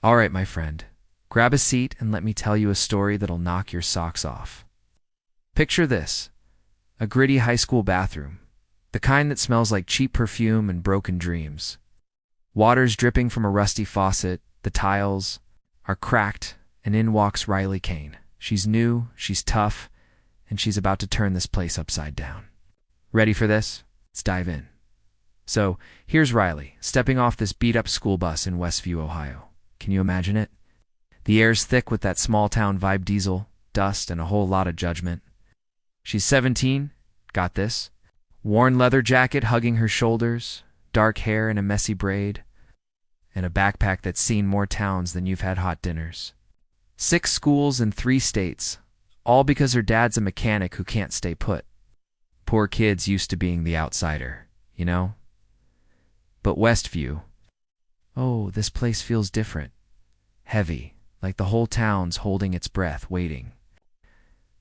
All right, my friend. Grab a seat and let me tell you a story that'll knock your socks off. Picture this. A gritty high school bathroom. The kind that smells like cheap perfume and broken dreams. Water's dripping from a rusty faucet, the tiles are cracked, and in walks Riley Kane. She's new, she's tough, and she's about to turn this place upside down. Ready for this? Let's dive in. So, here's Riley, stepping off this beat-up school bus in Westview, Ohio. Can you imagine it? The air's thick with that small-town vibe, diesel, dust, and a whole lot of judgment. She's 17, got this, worn leather jacket hugging her shoulders, dark hair in a messy braid, and a backpack that's seen more towns than you've had hot dinners. 6 schools in 3 states, all because her dad's a mechanic who can't stay put. Poor kid's used to being the outsider, you know? But Westview, oh, this place feels different. Heavy, like the whole town's holding its breath, waiting.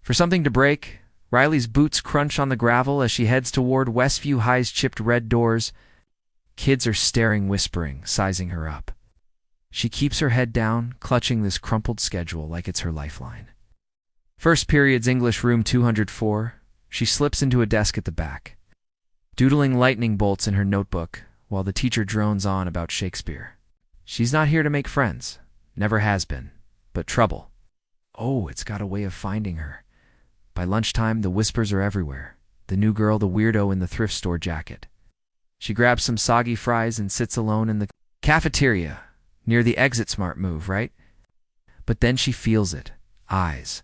For something to break, Riley's boots crunch on the gravel as she heads toward Westview High's chipped red doors. Kids are staring, whispering, sizing her up. She keeps her head down, clutching this crumpled schedule like it's her lifeline. First period's English room 204. She slips into a desk at the back, doodling lightning bolts in her notebook while the teacher drones on about Shakespeare. She's not here to make friends, never has been, but trouble. Oh, it's got a way of finding her. By lunchtime, the whispers are everywhere. The new girl, the weirdo in the thrift store jacket. She grabs some soggy fries and sits alone in the cafeteria, near the exit. Smart move, right? But then she feels it. Eyes.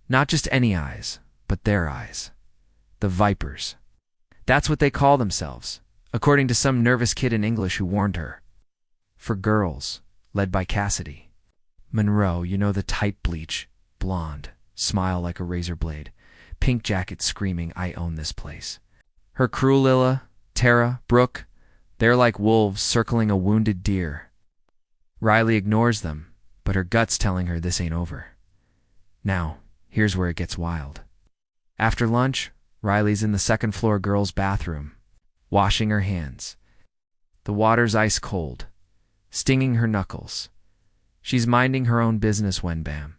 Not just any eyes, but their eyes. The Vipers. That's what they call themselves, according to some nervous kid in English who warned her. For girls, led by Cassidy. Monroe, you know, the tight bleach, blonde, smile like a razor blade, pink jacket screaming, I own this place. Her crew, Lilla, Tara, Brooke, they're like wolves circling a wounded deer. Riley ignores them, but her gut's telling her this ain't over. Now, here's where it gets wild. After lunch, Riley's in the second-floor girls' bathroom, washing her hands. The water's ice cold, stinging her knuckles. She's minding her own business when bam,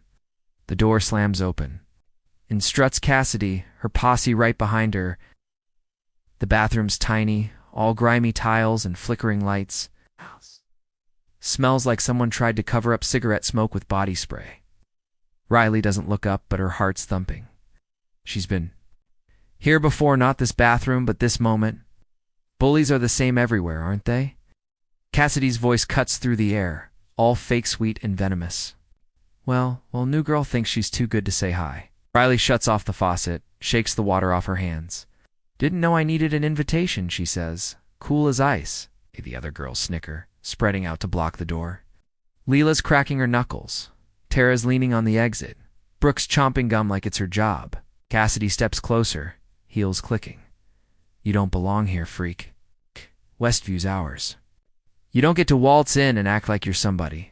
the door slams open. In struts Cassidy, her posse right behind her. The bathroom's tiny, all grimy tiles and flickering lights. Smells like someone tried to cover up cigarette smoke with body spray. Riley doesn't look up, but her heart's thumping. She's been here before, not this bathroom, but this moment. Bullies are the same everywhere, aren't they? Cassidy's voice cuts through the air, all fake sweet and venomous. Well, new girl thinks she's too good to say hi. Riley shuts off the faucet, shakes the water off her hands. Didn't know I needed an invitation, she says. Cool as ice. The other girls snicker, spreading out to block the door. Leela's cracking her knuckles. Tara's leaning on the exit. Brooke's chomping gum like it's her job. Cassidy steps closer, heels clicking. You don't belong here, freak. Westview's ours. You don't get to waltz in and act like you're somebody.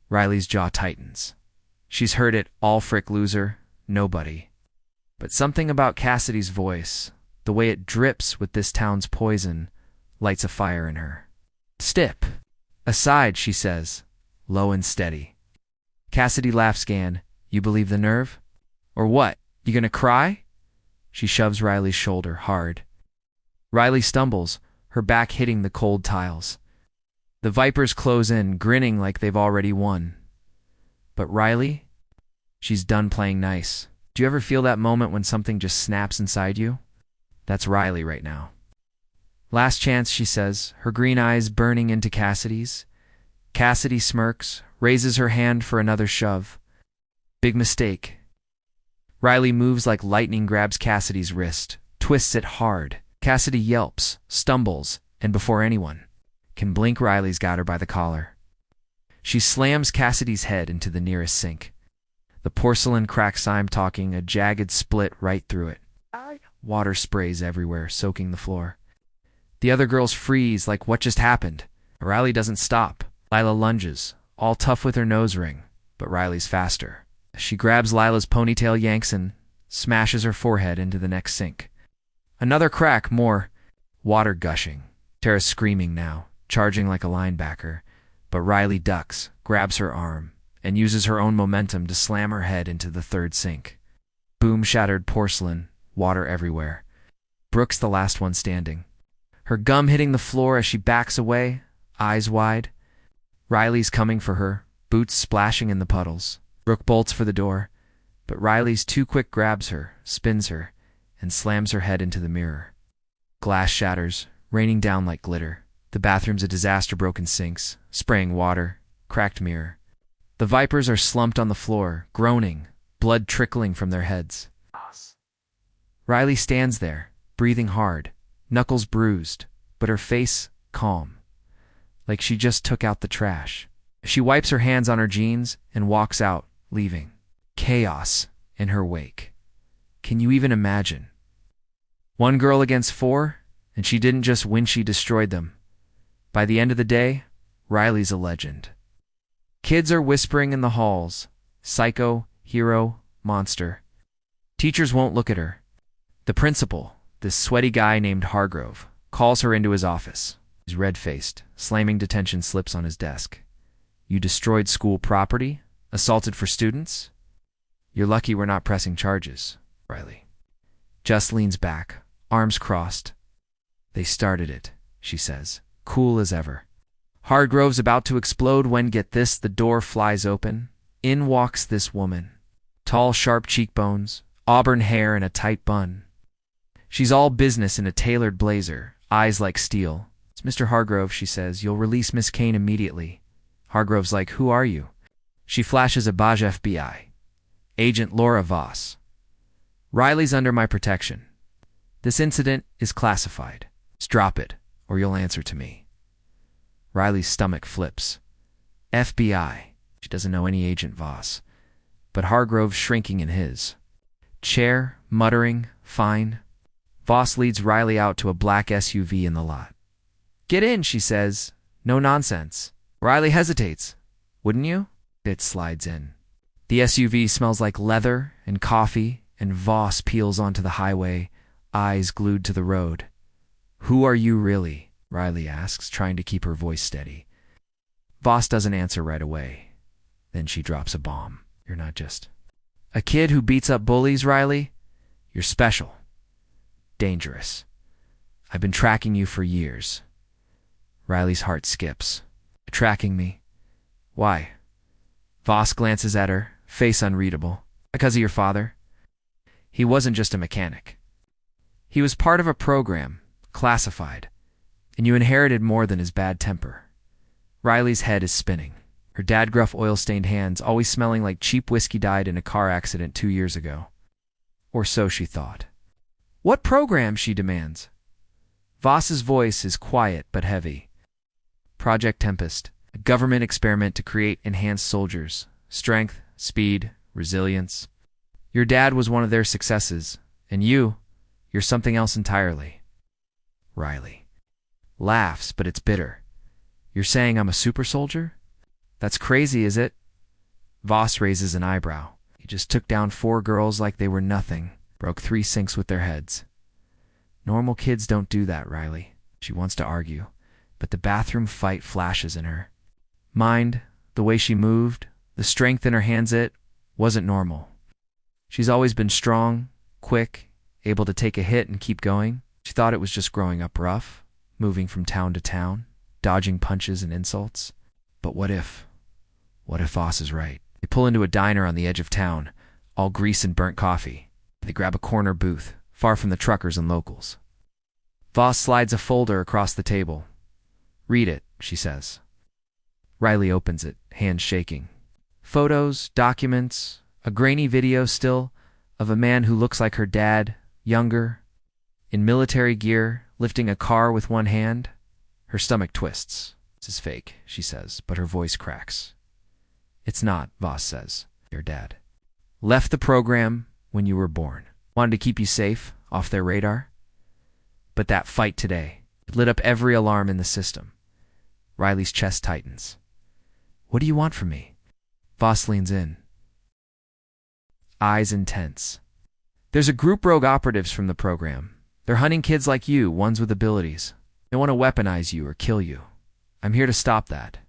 Riley's jaw tightens. She's heard it, all frick loser, nobody. But something about Cassidy's voice, the way it drips with this town's poison, lights a fire in her. Step aside, she says, low and steady. Cassidy laughs again. You believe the nerve? Or what? You gonna cry? She shoves Riley's shoulder hard. Riley stumbles, her back hitting the cold tiles. The Vipers close in, grinning like they've already won. But Riley? She's done playing nice. Do you ever feel that moment when something just snaps inside you? That's Riley right now. Last chance, she says, her green eyes burning into Cassidy's. Cassidy smirks, raises her hand for another shove. Big mistake. Riley moves like lightning, grabs Cassidy's wrist, twists it hard. Cassidy yelps, stumbles, and before anyone can blink, Riley's got her by the collar. She slams Cassidy's head into the nearest sink. The porcelain cracks, I'm talking, a jagged split right through it. Water sprays everywhere, soaking the floor. The other girls freeze like what just happened. Riley doesn't stop. Lila lunges, all tough with her nose ring, but Riley's faster. She grabs Lila's ponytail, yanks, and smashes her forehead into the next sink. Another crack, more water gushing. Tara's screaming now, charging like a linebacker, but Riley ducks, grabs her arm, and uses her own momentum to slam her head into the third sink. Boom, shattered porcelain, water everywhere. Brooke's the last one standing, her gum hitting the floor as she backs away, eyes wide. Riley's coming for her, boots splashing in the puddles. Brooke bolts for the door, but Riley's too quick grabs her, spins her, and slams her head into the mirror. Glass shatters, raining down like glitter. The bathroom's a disaster, broken sinks, spraying water, cracked mirror. The Vipers are slumped on the floor, groaning, blood trickling from their heads. Riley stands there, breathing hard, knuckles bruised, but her face calm, like she just took out the trash. She wipes her hands on her jeans and walks out, leaving chaos in her wake. Can you even imagine? One girl against four, and she didn't just win, she destroyed them. By the end of the day, Riley's a legend. Kids are whispering in the halls, psycho, hero, monster. Teachers won't look at her. The principal, this sweaty guy named Hargrove, calls her into his office. He's red-faced, slamming detention slips on his desk. You destroyed school property? Assaulted for students? You're lucky we're not pressing charges, Riley. Just leans back, arms crossed. They started it, she says, cool as ever. Hargrove's about to explode when, get this, the door flies open. In walks this woman. Tall, sharp cheekbones, auburn hair and a tight bun. She's all business in a tailored blazer, eyes like steel. It's Mr. Hargrove, she says. You'll release Miss Kane immediately. Hargrove's like, who are you? She flashes a badge. FBI. Agent Laura Voss. Riley's under my protection. This incident is classified. Just drop it, or you'll answer to me. Riley's stomach flips. FBI. She doesn't know any Agent Voss, but Hargrove's shrinking in his chair, muttering, fine. Voss leads Riley out to a black SUV in the lot. Get in, she says. No nonsense. Riley hesitates. Wouldn't you? It slides in. The SUV smells like leather and coffee, and Voss peels onto the highway, eyes glued to the road. Who are you really? Riley asks, trying to keep her voice steady. Voss doesn't answer right away. Then she drops a bomb. You're not just a kid who beats up bullies, Riley. You're special. Dangerous. I've been tracking you for years. Riley's heart skips. Tracking me? Why? Voss glances at her, face unreadable. Because of your father? He wasn't just a mechanic. He was part of a program, classified, and you inherited more than his bad temper. Riley's head is spinning. Her dad gruff oil-stained hands, always smelling like cheap whiskey, died in a car accident 2 years ago. Or so she thought. What program? She demands. Voss's voice is quiet but heavy. Project Tempest, a government experiment to create enhanced soldiers. Strength, speed, resilience. Your dad was one of their successes, and you're something else entirely. Riley laughs, but it's bitter. You're saying I'm a super soldier? That's crazy, is it? Voss raises an eyebrow. He just took down 4 girls like they were nothing, broke 3 sinks with their heads. Normal kids don't do that, Riley. She wants to argue, but the bathroom fight flashes in her mind. The way she moved, the strength in her hands, it wasn't normal. She's always been strong, quick, able to take a hit and keep going. She thought it was just growing up rough, moving from town to town, dodging punches and insults. But what if Voss is right? They pull into a diner on the edge of town, all grease and burnt coffee. They grab a corner booth, far from the truckers and locals. Voss slides a folder across the table. Read it, she says. Riley opens it, hands shaking. Photos, documents, a grainy video still of a man who looks like her dad, younger, in military gear, lifting a car with one hand. Her stomach twists. This is fake, she says, but her voice cracks. It's not, Voss says. Your dad left the program when you were born. Wanted to keep you safe, off their radar. But that fight today lit up every alarm in the system. Riley's chest tightens. What do you want from me? Voss leans in. Eyes intense. There's a group rogue operatives from the program. They're hunting kids like you, ones with abilities. They want to weaponize you or kill you. I'm here to stop that.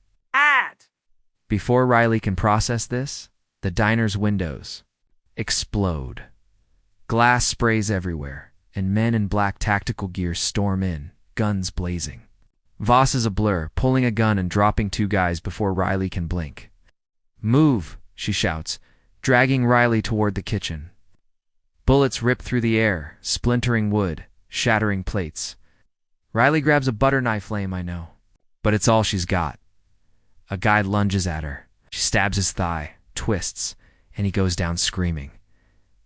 Before Riley can process this, the diner's windows explode. Glass sprays everywhere, and men in black tactical gear storm in, guns blazing. Voss is a blur, pulling a gun and dropping two guys before Riley can blink. "Move," she shouts, dragging Riley toward the kitchen. Bullets rip through the air, splintering wood, shattering plates. Riley grabs a butter knife. Lame, I know, but it's all she's got. A guy lunges at her. She stabs his thigh, twists, and he goes down screaming.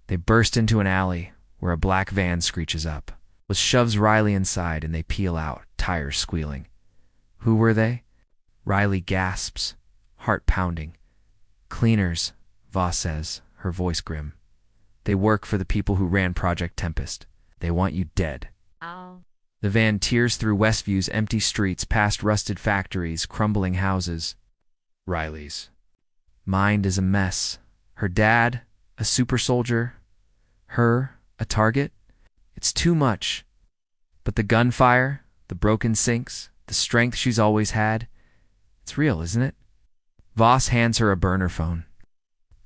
They burst into an alley where a black van screeches up. Voss shoves Riley inside and they peel out, tires squealing. Who were they? Riley gasps, heart pounding. "Cleaners," Voss says, her voice grim. "They work for the people who ran Project Tempest. They want you dead." Ow. The van tears through Westview's empty streets, past rusted factories, crumbling houses. Riley's mind is a mess. Her dad, a super soldier. Her, a target. It's too much. But the gunfire, the broken sinks, the strength she's always had, it's real, isn't it? Voss hands her a burner phone.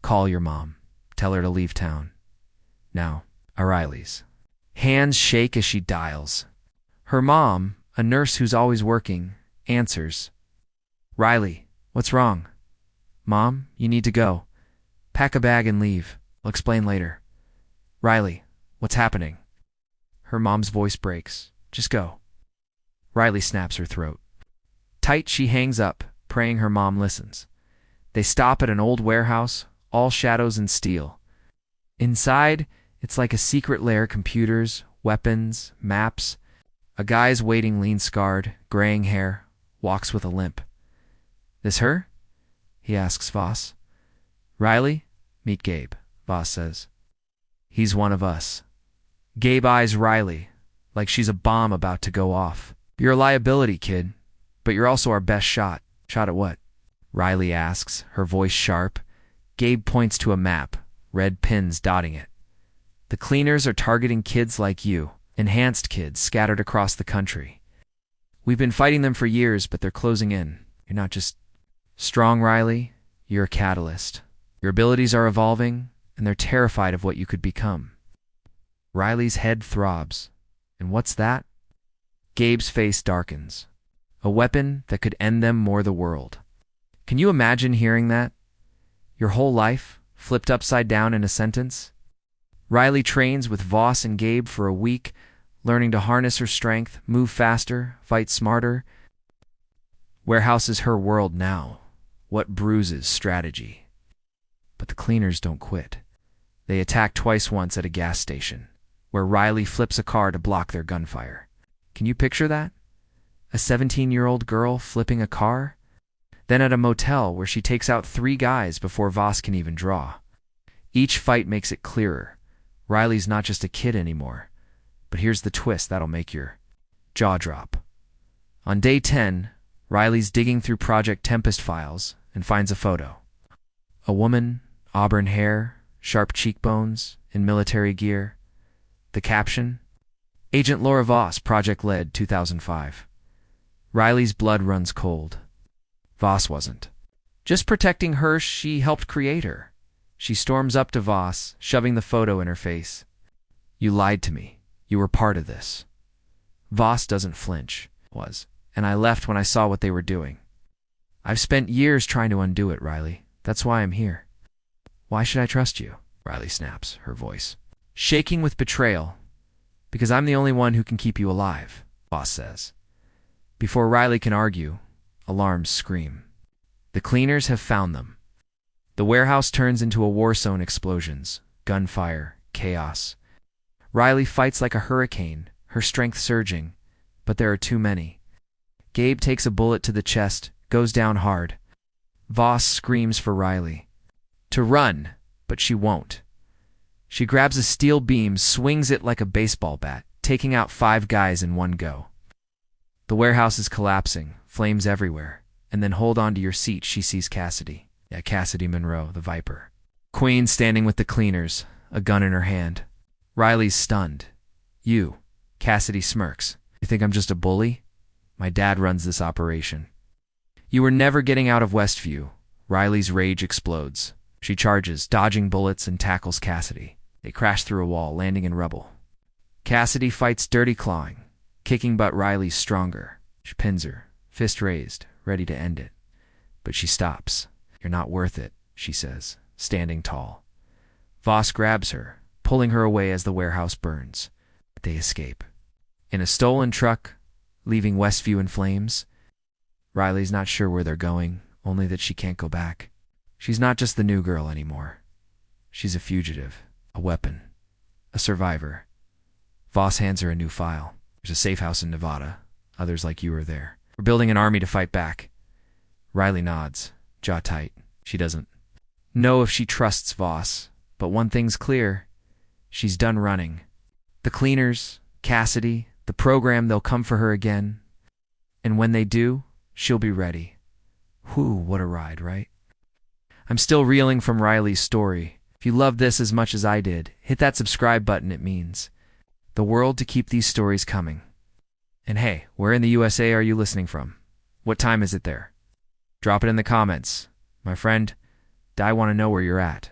"Call your mom. Tell her to leave town. Now." Riley's hands shake as she dials. Her mom, a nurse who's always working, answers. "Riley, what's wrong?" "Mom, you need to go. Pack a bag and leave. I'll explain later." "Riley, what's happening?" Her mom's voice breaks. "Just go." Riley snaps her throat. Tight, she hangs up, praying her mom listens. They stop at an old warehouse, all shadows and steel. Inside, it's like a secret lair: computers, weapons, maps. A guy's waiting, lean-scarred, graying hair, walks with a limp. "This her?" he asks Voss. "Riley, meet Gabe," Voss says. "He's one of us." Gabe eyes Riley like she's a bomb about to go off. "You're a liability, kid, but you're also our best shot." "Shot at what?" Riley asks, her voice sharp. Gabe points to a map, red pins dotting it. "The cleaners are targeting kids like you, enhanced kids scattered across the country. We've been fighting them for years, but they're closing in. You're not just strong, Riley. You're a catalyst. Your abilities are evolving, and they're terrified of what you could become." Riley's head throbs. "And what's that?" Gabe's face darkens. "A weapon that could end them more the world." Can you imagine hearing that? Your whole life, flipped upside down in a sentence? Riley trains with Voss and Gabe for a week, learning to harness her strength, move faster, fight smarter. Warehouse is her world now. What bruises strategy? But the cleaners don't quit. They attack twice, once at a gas station, where Riley flips a car to block their gunfire. Can you picture that? A 17-year-old girl flipping a car? Then at a motel where she takes out 3 guys before Voss can even draw. Each fight makes it clearer. Riley's not just a kid anymore. But here's the twist that'll make your jaw drop. On day 10, Riley's digging through Project Tempest files and finds a photo. A woman, auburn hair, sharp cheekbones, in military gear. The caption, "Agent Laura Voss, Project Led, 2005. Riley's blood runs cold. Voss wasn't just protecting her, she helped create her. She storms up to Voss, shoving the photo in her face. "You lied to me. You were part of this." Voss doesn't flinch. And I left when I saw what they were doing. "I've spent years trying to undo it, Riley. That's why I'm here." "Why should I trust you?" Riley snaps, her voice shaking with betrayal. "Because I'm the only one who can keep you alive," Voss says. Before Riley can argue, alarms scream. The cleaners have found them. The warehouse turns into a war zone: explosions, gunfire, chaos. Riley fights like a hurricane, her strength surging, but there are too many. Gabe takes a bullet to the chest, goes down hard. Voss screams for Riley to run, but she won't. She grabs a steel beam, swings it like a baseball bat, taking out 5 guys in one go. The warehouse is collapsing, flames everywhere, and then hold on to your seat, she sees Cassidy. Yeah, Cassidy Monroe, the Viper. Queen standing with the cleaners, a gun in her hand. Riley's stunned. "You," Cassidy smirks. "You think I'm just a bully? My dad runs this operation." "You were never getting out of Westview," Riley's rage explodes. She charges, dodging bullets, and tackles Cassidy. They crash through a wall, landing in rubble. Cassidy fights dirty clawing, kicking but Riley's stronger. She pins her, fist raised, ready to end it. But she stops. "You're not worth it," she says, standing tall. Voss grabs her, pulling her away as the warehouse burns. They escape. In a stolen truck, leaving Westview in flames. Riley's not sure where they're going, only that she can't go back. She's not just the new girl anymore. She's a fugitive, a weapon, a survivor. Voss hands her a new file. "There's a safe house in Nevada. Others like you are there. We're building an army to fight back." Riley nods, jaw tight. She doesn't know if she trusts Voss, but one thing's clear. She's done running. The cleaners, Cassidy, the program, they'll come for her again. And when they do, she'll be ready. Whew, what a ride, right? I'm still reeling from Riley's story. If you loved this as much as I did, hit that subscribe button. It means the world to keep these stories coming. And hey, where in the USA are you listening from? What time is it there? Drop it in the comments. My friend, I want to know where you're at.